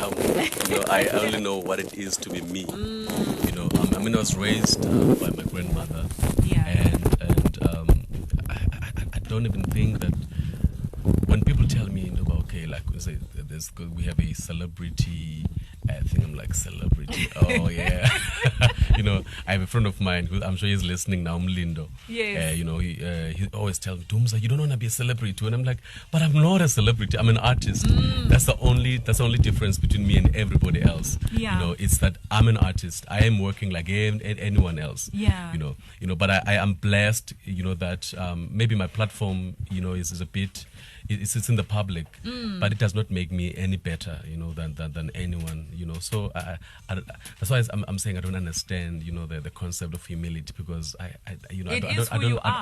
humble. I only know what it is to be me. I was raised by my grandmother, and I don't even think that when people tell me, okay, like we have a celebrity. I think I'm like celebrity. Oh yeah, I have a friend of mine who I'm sure he's listening now, Mlindo. Yes. He always tells me, Dumza, you don't want to be a celebrity, and I'm like, but I'm not a celebrity. I'm an artist. That's the only difference between me and everybody else. Yeah. It's that I'm an artist. I am working like anyone else. Yeah. But I am blessed. That maybe my platform, is a bit. It's in the public, but it does not make me any better, than anyone, So that's why I'm saying I don't understand, the concept of humility, because I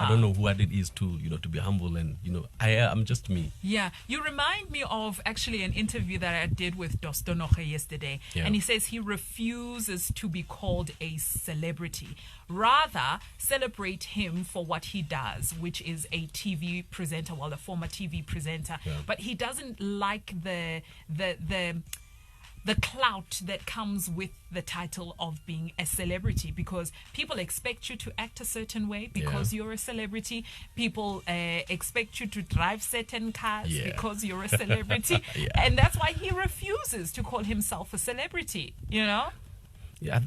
don't know what it is to be humble, and I'm just me. Yeah, you remind me of actually an interview that I did with Dostonoche yesterday, and he says he refuses to be called a celebrity. Rather, celebrate him for what he does, which is a TV presenter, a former TV presenter. Yeah. But he doesn't like the clout that comes with the title of being a celebrity, because people expect you to act a certain way because you're a celebrity. People expect you to drive certain cars because you're a celebrity. And that's why he refuses to call himself a celebrity, Yeah,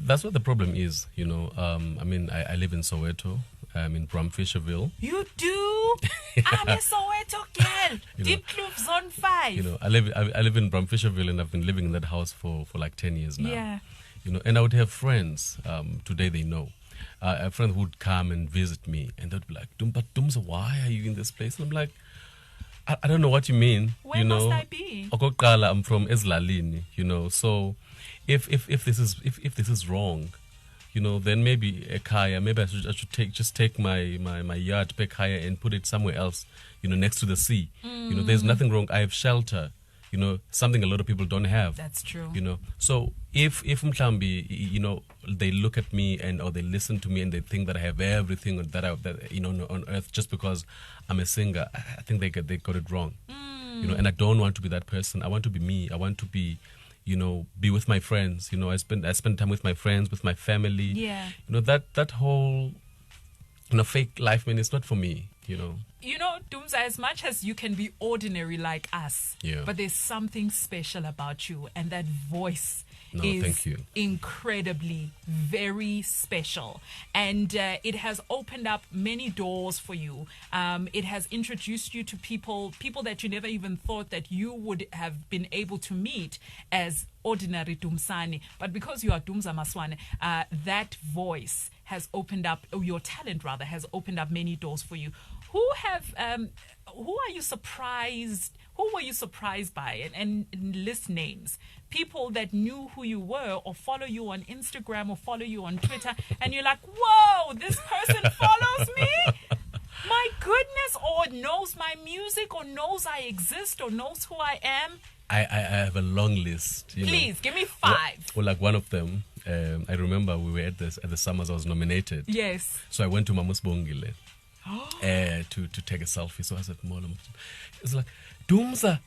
that's what the problem is, I live in Soweto. I'm in Bramfisherville. You do? I'm a Soweto girl. Deep Kloof Zone 5. I live in Bramfisherville, and I've been living in that house for like 10 years now. Yeah. And I would have friends, today they know, a friend who would come and visit me, and they'd be like, but Dumza, why are you in this place? And I'm like, I don't know what you mean. Where must I be? Okokuqala, I'm from Ezlalini, so if this is wrong, then maybe a kaya, maybe I should take my yard back higher and put it somewhere else, next to the sea. There's nothing wrong. I have shelter, something a lot of people don't have. That's true. So if Mhlambi, they look at me or they listen to me and they think that I have everything that on earth just because I'm a singer, I think they got it wrong. And I don't want to be that person. I want to be me. I want to be be with my friends. I spend time with my friends, with my family. Yeah. That whole fake life, man, it's not for me. Dumza, as much as you can be ordinary like us, but there's something special about you, and that voice is thank you. Incredibly, very special. And it has opened up many doors for you. It has introduced you to people that you never even thought that you would have been able to meet as ordinary Dumsani. But because you are Dumza Maswana, that voice has opened up, or your talent rather, has opened up many doors for you. Who are you surprised? Who were you surprised by? And list names. People that knew who you were, or follow you on Instagram, or follow you on Twitter, and you're like, whoa, this person follows me? My goodness, or knows my music, or knows I exist, or knows who I am. I have a long list. Please, give me 5. Well, like one of them, I remember we were at the Summers I was nominated. Yes. So I went to Mamus Bongile to take a selfie. So I said, Molo, it's like, Dumza,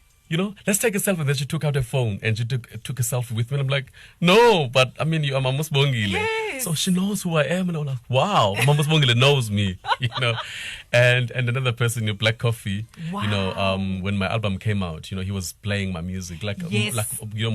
let's take a selfie. Then she took out her phone and she took a selfie with me. And I'm like, no, but I mean, you are Mamus Bongile. Yes. So she knows who I am. And I'm like, wow, Mamus Bongile knows me, And another person, Black Coffee, wow. When my album came out, he was playing my music. Yes.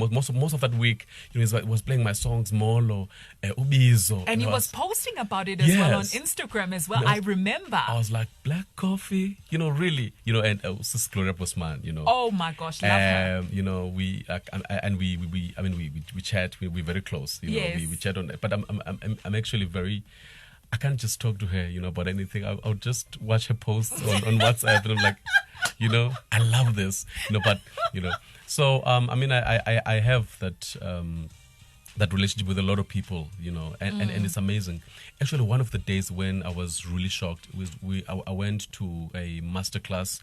Most of that week, he was playing my songs, Molo, Ubizo. And he was posting about it as well on Instagram as well. I remember. I was like, Black Coffee, really, and Sis Gloria Bosman, Oh my gosh, love her. We chat. We're very close. Yes. We chat on that. But I'm actually very. I can't just talk to her, about anything. I'll just watch her posts on WhatsApp, and I'm like, I love this, But so I have that relationship with a lot of people, and it's amazing. Actually, one of the days when I was really shocked was I went to a masterclass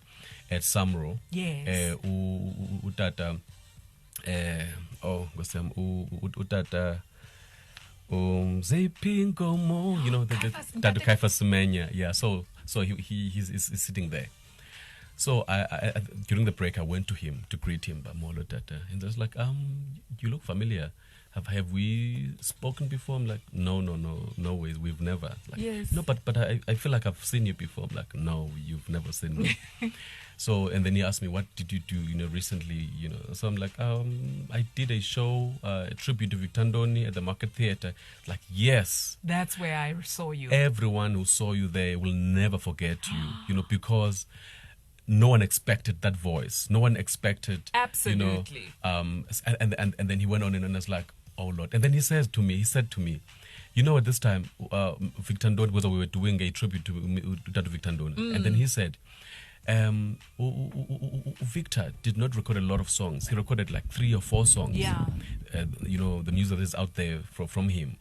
at Samro. Yes. Utata, Utata. Zepinkomo, that Kaifa Sumenya. Yeah, so he's sitting there. So I during the break I went to him to greet him, but Molo Tata, and I was like, you look familiar. Have we spoken before? I'm like, no ways, we've never. Like, yes. No, but I feel like I've seen you before. I'm like, no, you've never seen me. So, and then he asked me, what did you do, recently, So I'm like, I did a show, a tribute to Victor Ndoni at the Market Theatre. Like, yes. That's where I saw you. Everyone who saw you there will never forget you, because no one expected that voice. No one expected, absolutely. And then he went on and was like, oh Lord. And then he said to me, at this time, Victor Ndoni, we were doing a tribute to Victor Ndoni. And then he said, Victor did not record a lot of songs. He recorded like 3 or 4 songs. Yeah. The music is out there from him.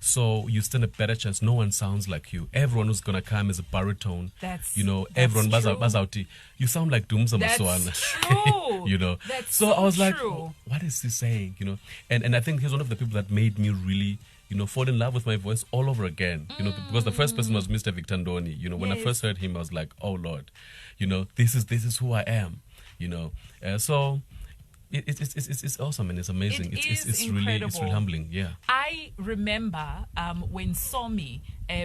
So you stand a better chance. No one sounds like you. Everyone who's gonna come is a baritone. Everyone buzz out. You sound like Dumza Maswana. That's true. That's so I was like, true. what is he saying? And I think he's one of the people that made me really, fall in love with my voice all over again. Because the first person was Mr. Victor Ndoni. When I first heard him, I was like, oh Lord, this is who I am. So it's awesome and it's amazing. It's really humbling. Yeah. I remember when Somi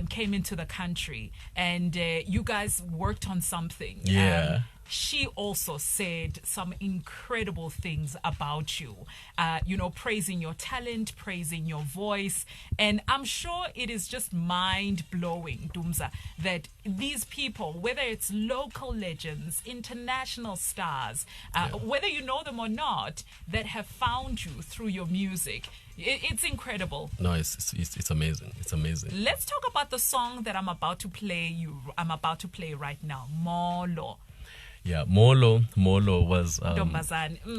came into the country and you guys worked on something. Yeah. She also said some incredible things about you, praising your talent, praising your voice. And I'm sure it is just mind-blowing, Dumza, that these people, whether it's local legends, international stars, whether you know them or not, that have found you through your music. It's incredible. No, it's amazing. It's amazing. Let's talk about the song that I'm about to play right now, Molo. Yeah, Molo was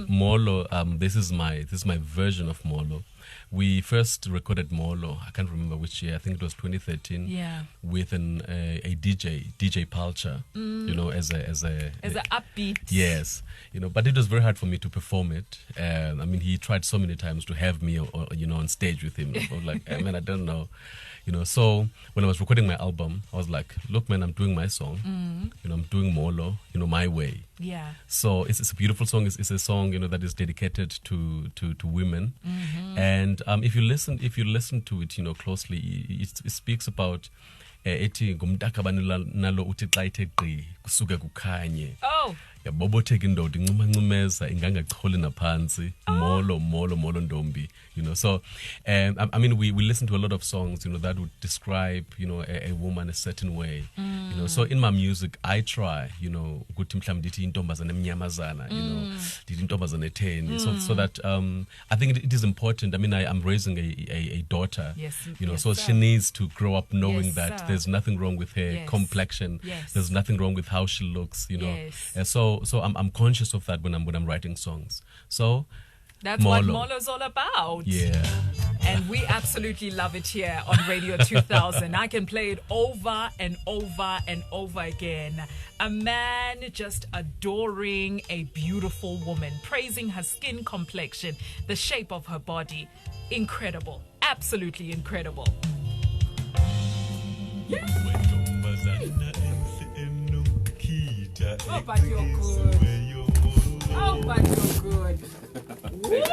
Molo. This is my version of Molo. We first recorded Molo. I can't remember which year. I think it was 2013. Yeah. With a DJ Pulcher. As a upbeat. Yes. But it was very hard for me to perform it. He tried so many times to have me, on stage with him. I was like, man, I don't know. So when I was recording my album, I was like, look, man, I'm doing my song. I'm doing Molo, my way. Yeah. So it's a beautiful song. It's a song, that is dedicated to women. And if you listen to it, closely, it speaks about ethi ngumntakabanila nalo uthi xa ithe gqi kusuke kukhanye. Oh. Yabobotheka indoda incumancumeza ingangacholi naphansi. Molo ndombi. So we listen to a lot of songs, that would describe, a woman a certain way. So in my music I try, ukuthi mhlawumbe ndithi intombazana emnyamazana, ndithi intombazana etheni. So that I think it is important. I'm raising a daughter. Yes, so she needs to grow up knowing yes, that there's nothing wrong with her complexion. Yes. There's nothing wrong with how she looks, Yes. So I'm conscious of that when I'm writing songs. So that's what Molo's all about. Yeah. And we absolutely love it here on Radio 2000. I can play it over and over and over again. A man just adoring a beautiful woman, praising her skin complexion, the shape of her body. Incredible. Absolutely incredible. Yeah. Oh, but you're good. Oh, but you're good. Woo!